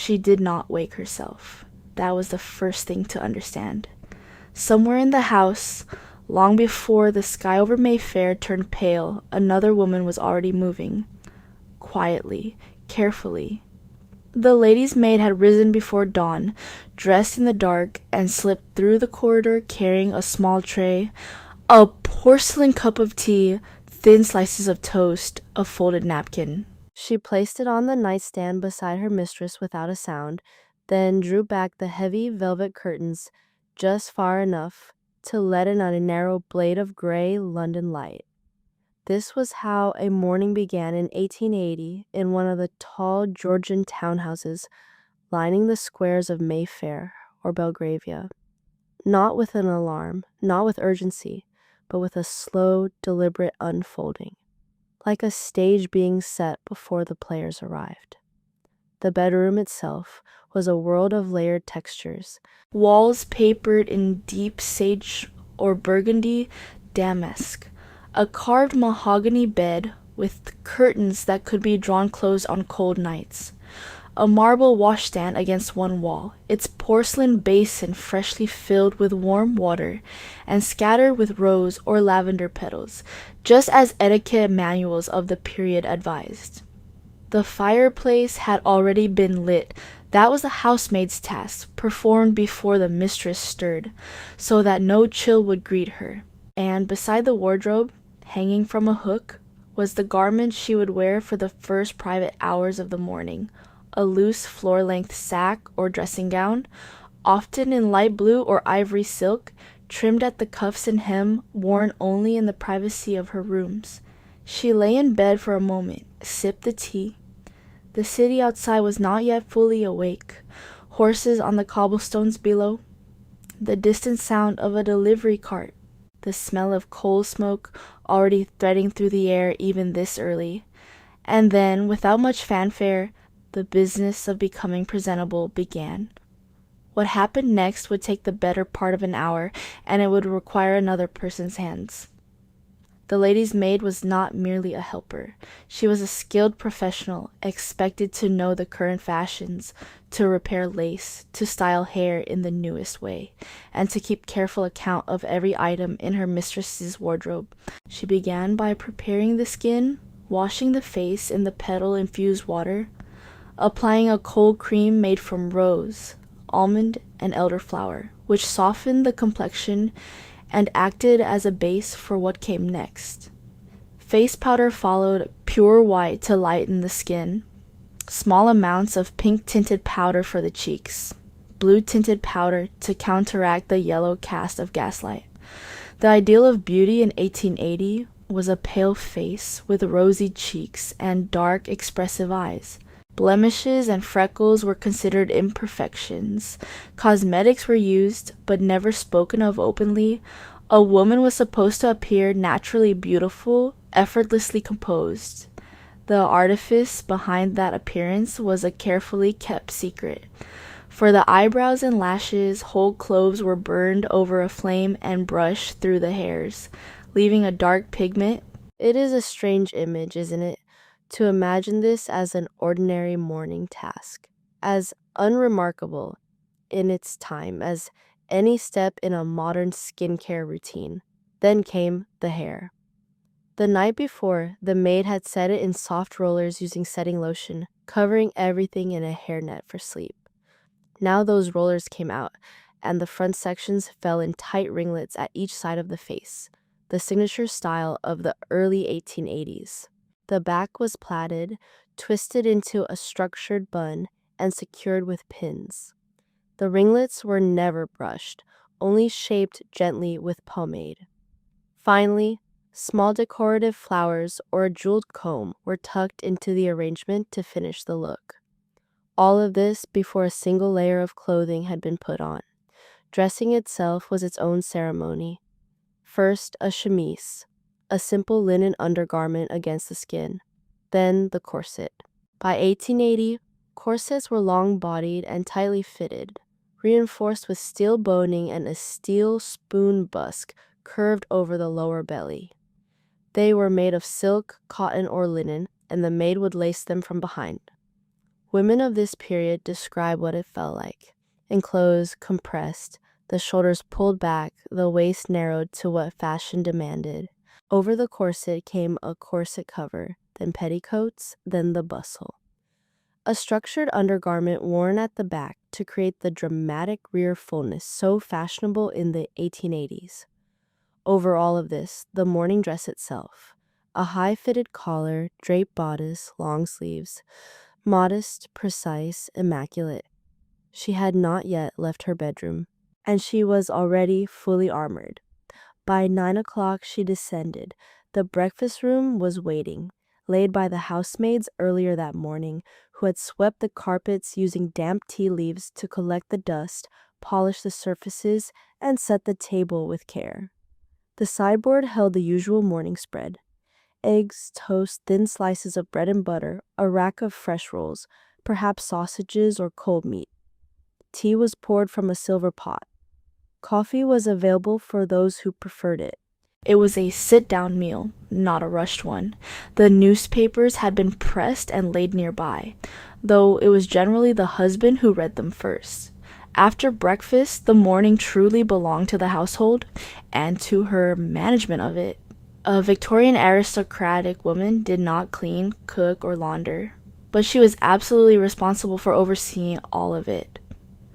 She did not wake herself. That was the first thing to understand. Somewhere in the house, long before the sky over Mayfair turned pale, another woman was already moving. Quietly, carefully. The lady's maid had risen before dawn, dressed in the dark, and slipped through the corridor carrying a small tray, a porcelain cup of tea, thin slices of toast, a folded napkin. She placed it on the nightstand beside her mistress without a sound, then drew back the heavy velvet curtains just far enough to let in a narrow blade of gray London light. This was how a morning began in 1880 in one of the tall Georgian townhouses lining the squares of Mayfair or Belgravia. Not with an alarm, not with urgency, but with a slow, deliberate unfolding, like a stage being set before the players arrived. The bedroom itself was a world of layered textures, Walls papered in deep sage or burgundy damask, a carved mahogany bed with curtains that could be drawn close on cold nights, a marble washstand against one wall, its porcelain basin freshly filled with warm water and scattered with rose or lavender petals, just as etiquette manuals of the period advised. The fireplace had already been lit. That was the housemaid's task, performed before the mistress stirred, so that no chill would greet her. And beside the wardrobe, hanging from a hook, was the garment she would wear for the first private hours of the morning, a loose floor-length sack or dressing gown, often in light blue or ivory silk, trimmed at the cuffs and hem, worn only in the privacy of her rooms. She lay in bed for a moment, sipped the tea. The city outside was not yet fully awake. Horses on the cobblestones below, the distant sound of a delivery cart, the smell of coal smoke already threading through the air even this early. And then, without much fanfare, the business of becoming presentable began. What happened next would take the better part of an hour, and it would require another person's hands. The lady's maid was not merely a helper. She was a skilled professional, expected to know the current fashions, to repair lace, to style hair in the newest way, and to keep careful account of every item in her mistress's wardrobe. She began by preparing the skin, washing the face in the petal-infused water, applying a cold cream made from rose, almond, and elderflower, which softened the complexion and acted as a base for what came next. Face powder followed, pure white to lighten the skin, small amounts of pink-tinted powder for the cheeks, blue-tinted powder to counteract the yellow cast of gaslight. The ideal of beauty in 1880 was a pale face with rosy cheeks and dark, expressive eyes. Blemishes and freckles were considered imperfections. Cosmetics were used, but never spoken of openly. A woman was supposed to appear naturally beautiful, effortlessly composed. The artifice behind that appearance was a carefully kept secret. For the eyebrows and lashes, whole cloves were burned over a flame and brushed through the hairs, leaving a dark pigment. It is a strange image, isn't it, to imagine this as an ordinary morning task, as unremarkable in its time as any step in a modern skincare routine. Then came the hair. The night before, the maid had set it in soft rollers using setting lotion, covering everything in a hairnet for sleep. Now those rollers came out, and the front sections fell in tight ringlets at each side of the face, the signature style of the early 1880s. The back was plaited, twisted into a structured bun, and secured with pins. The ringlets were never brushed, only shaped gently with pomade. Finally, small decorative flowers or a jeweled comb were tucked into the arrangement to finish the look. All of this before a single layer of clothing had been put on. Dressing itself was its own ceremony. First, a chemise, a simple linen undergarment against the skin, then the corset. By 1880, corsets were long-bodied and tightly fitted, reinforced with steel boning and a steel spoon busk curved over the lower belly. They were made of silk, cotton, or linen, and the maid would lace them from behind. Women of this period describe what it felt like. Enclosed, compressed, the shoulders pulled back, the waist narrowed to what fashion demanded. Over the corset came a corset cover, then petticoats, then the bustle. A structured undergarment worn at the back to create the dramatic rear fullness so fashionable in the 1880s. Over all of this, the morning dress itself. A high-fitted collar, draped bodice, long sleeves. Modest, precise, immaculate. She had not yet left her bedroom, and she was already fully armored. By 9 o'clock she descended. The breakfast room was waiting, laid by the housemaids earlier that morning, who had swept the carpets using damp tea leaves to collect the dust, polish the surfaces, and set the table with care. The sideboard held the usual morning spread. Eggs, toast, thin slices of bread and butter, a rack of fresh rolls, perhaps sausages or cold meat. Tea was poured from a silver pot. Coffee was available for those who preferred it. It was a sit-down meal, not a rushed one. The newspapers had been pressed and laid nearby, though it was generally the husband who read them first. After breakfast, the morning truly belonged to the household and to her management of it. A Victorian aristocratic woman did not clean, cook, or launder, but she was absolutely responsible for overseeing all of it.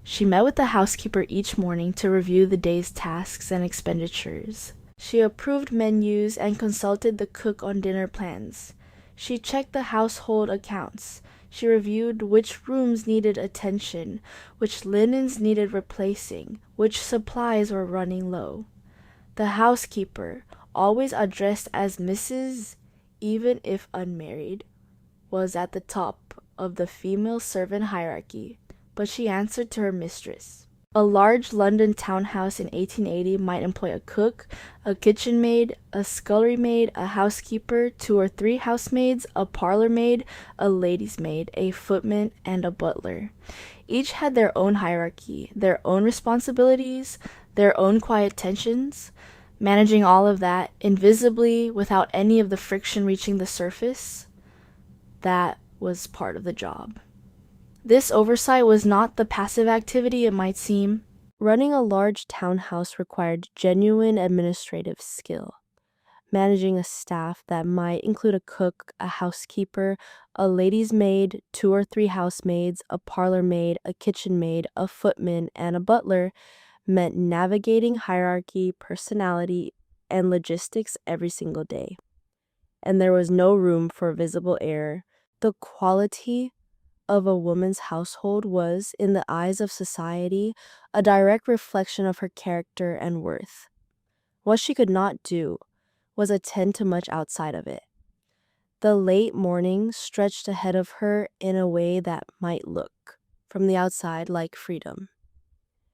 She met with the housekeeper each morning to review the day's tasks and expenditures. She approved menus and consulted the cook on dinner plans. She checked the household accounts. She reviewed which rooms needed attention, which linens needed replacing, which supplies were running low. The housekeeper, always addressed as Mrs., even if unmarried, was at the top of the female servant hierarchy, but she answered to her mistress. A large London townhouse in 1880 might employ a cook, a kitchen maid, a scullery maid, a housekeeper, 2 or 3 housemaids, a parlor maid, a lady's maid, a footman, and a butler. Each had their own hierarchy, their own responsibilities, their own quiet tensions. Managing all of that invisibly without any of the friction reaching the surface, that was part of the job. This oversight was not the passive activity it might seem. Running a large townhouse required genuine administrative skill. Managing a staff that might include a cook, a housekeeper, a lady's maid, 2 or 3 housemaids, a parlor maid, a kitchen maid, a footman, and a butler meant navigating hierarchy, personality, and logistics every single day. And there was no room for visible error. The quality of a woman's household was, in the eyes of society, a direct reflection of her character and worth. What she could not do was attend to much outside of it. The late morning stretched ahead of her in a way that might look, from the outside, like freedom.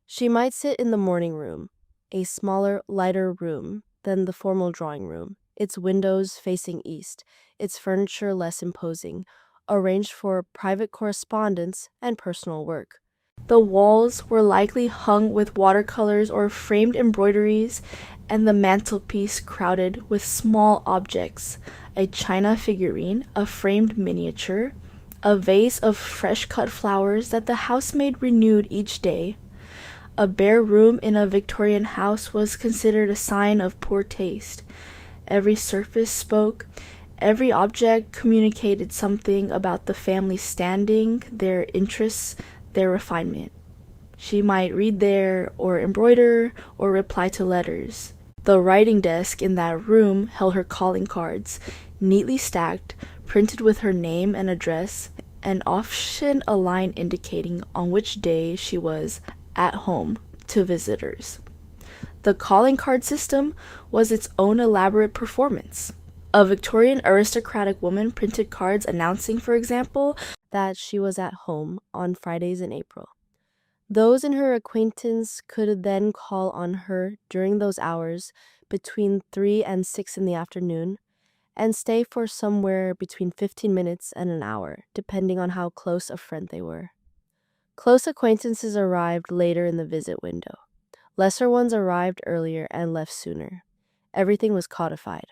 She might sit in the morning room, a smaller, lighter room than the formal drawing room, its windows facing east, its furniture less imposing, arranged for private correspondence and personal work. The walls were likely hung with watercolors or framed embroideries, and the mantelpiece crowded with small objects, a china figurine, a framed miniature, a vase of fresh-cut flowers that the housemaid renewed each day. A bare room in a Victorian house was considered a sign of poor taste. Every surface spoke. Every object communicated something about the family's standing, their interests, their refinement. She might read there, or embroider, or reply to letters. The writing desk in that room held her calling cards, neatly stacked, printed with her name and address, and often a line indicating on which day she was at home to visitors. The calling card system was its own elaborate performance. A Victorian aristocratic woman printed cards announcing, for example, that she was at home on Fridays in April. Those in her acquaintance could then call on her during those hours between 3 and 6 in the afternoon and stay for somewhere between 15 minutes and an hour, depending on how close a friend they were. Close acquaintances arrived later in the visit window. Lesser ones arrived earlier and left sooner. Everything was codified.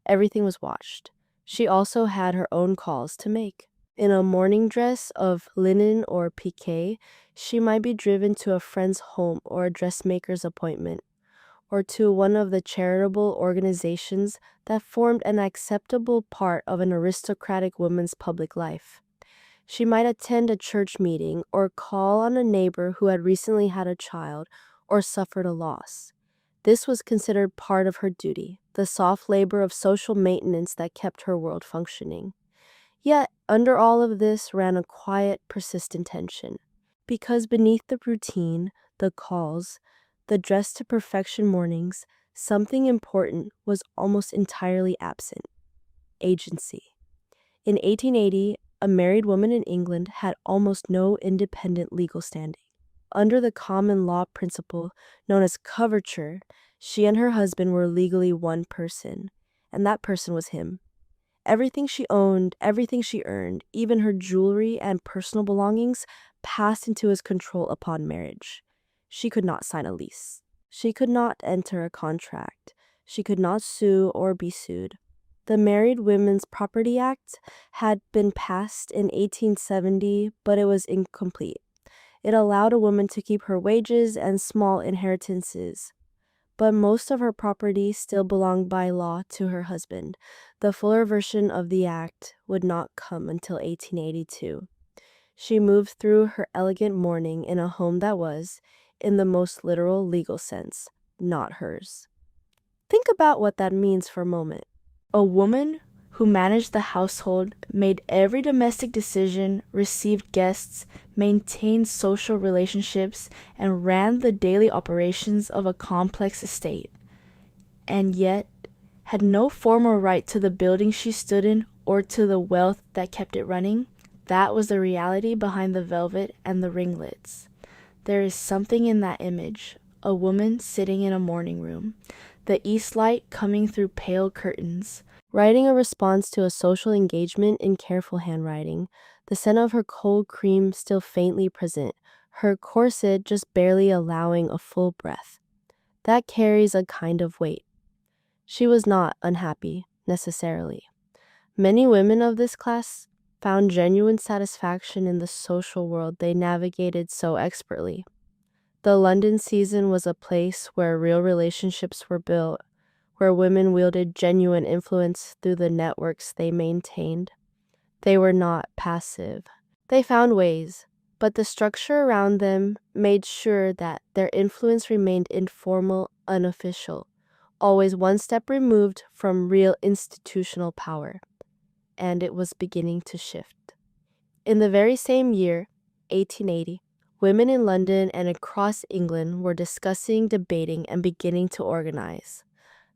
Everything was watched. She also had her own calls to make. In a morning dress of linen or piqué, she might be driven to a friend's home or a dressmaker's appointment, or to one of the charitable organizations that formed an acceptable part of an aristocratic woman's public life. She might attend a church meeting or call on a neighbor who had recently had a child or suffered a loss. This was considered part of her duty, the soft labor of social maintenance that kept her world functioning. Yet, under all of this ran a quiet, persistent tension. Because beneath the routine, the calls, the dress to perfection mornings, something important was almost entirely absent: agency. In 1880, a married woman in England had almost no independent legal standing. Under the common law principle known as coverture, she and her husband were legally one person, and that person was him. Everything she owned, everything she earned, even her jewelry and personal belongings, passed into his control upon marriage. She could not sign a lease. She could not enter a contract. She could not sue or be sued. The Married Women's Property Act had been passed in 1870, but it was incomplete. It allowed a woman to keep her wages and small inheritances, but most of her property still belonged by law to her husband. The fuller version of the act would not come until 1882. She moved through her elegant mourning in a home that was, in the most literal legal sense, not hers. Think about what that means for a moment. A woman who managed the household, made every domestic decision, received guests, maintained social relationships, and ran the daily operations of a complex estate, and yet had no formal right to the building she stood in or to the wealth that kept it running. That was the reality behind the velvet and the ringlets. There is something in that image, a woman sitting in a morning room, the east light coming through pale curtains, writing a response to a social engagement in careful handwriting, the scent of her cold cream still faintly present, her corset just barely allowing a full breath. That carries a kind of weight. She was not unhappy, necessarily. Many women of this class found genuine satisfaction in the social world they navigated so expertly. The London season was a place where real relationships were built, where women wielded genuine influence through the networks they maintained. They were not passive. They found ways, but the structure around them made sure that their influence remained informal, unofficial, always one step removed from real institutional power. And it was beginning to shift. In the very same year, 1880, women in London and across England were discussing, debating, and beginning to organize.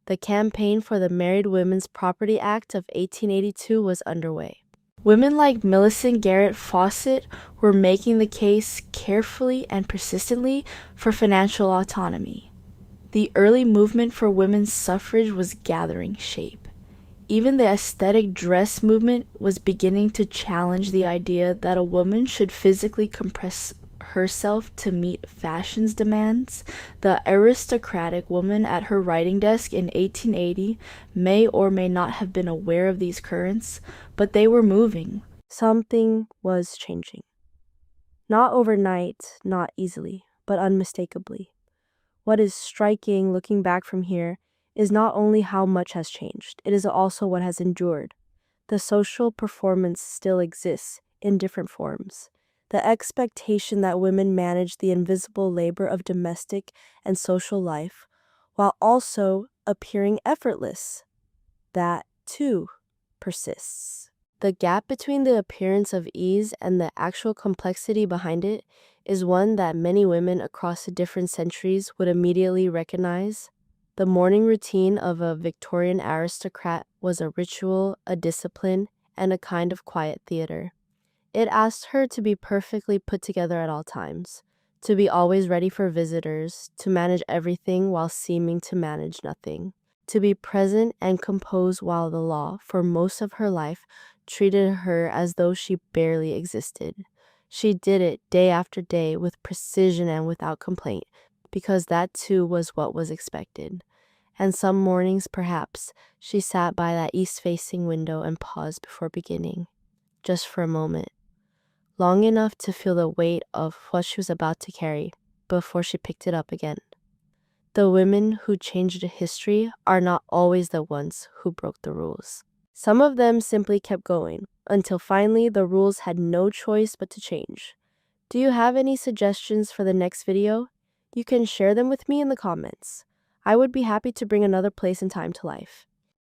The campaign for the Married Women's Property Act of 1882 was underway. Women like Millicent Garrett Fawcett were making the case carefully and persistently for financial autonomy. The early movement for women's suffrage was gathering shape. Even the aesthetic dress movement was beginning to challenge the idea that a woman should physically compress herself to meet fashion's demands. The aristocratic woman at her writing desk in 1880 may or may not have been aware of these currents, but they were moving. Something was changing. Not overnight, not easily, but unmistakably. What is striking, looking back from here, is not only how much has changed, it is also what has endured. The social performance still exists in different forms. The expectation that women manage the invisible labor of domestic and social life while also appearing effortless, that too persists. The gap between the appearance of ease and the actual complexity behind it is one that many women across the different centuries would immediately recognize. The morning routine of a Victorian aristocrat was a ritual, a discipline, and a kind of quiet theater. It asked her to be perfectly put together at all times, to be always ready for visitors, to manage everything while seeming to manage nothing, to be present and composed while the law, for most of her life, treated her as though she barely existed. She did it day after day with precision and without complaint, because that too was what was expected. And some mornings, perhaps, she sat by that east-facing window and paused before beginning. just for a moment, long enough to feel the weight of what she was about to carry before she picked it up again. The women who changed history are not always the ones who broke the rules. Some of them simply kept going until finally the rules had no choice but to change. Do you have any suggestions for the next video? You can share them with me in the comments. I would be happy to bring another place and time to life.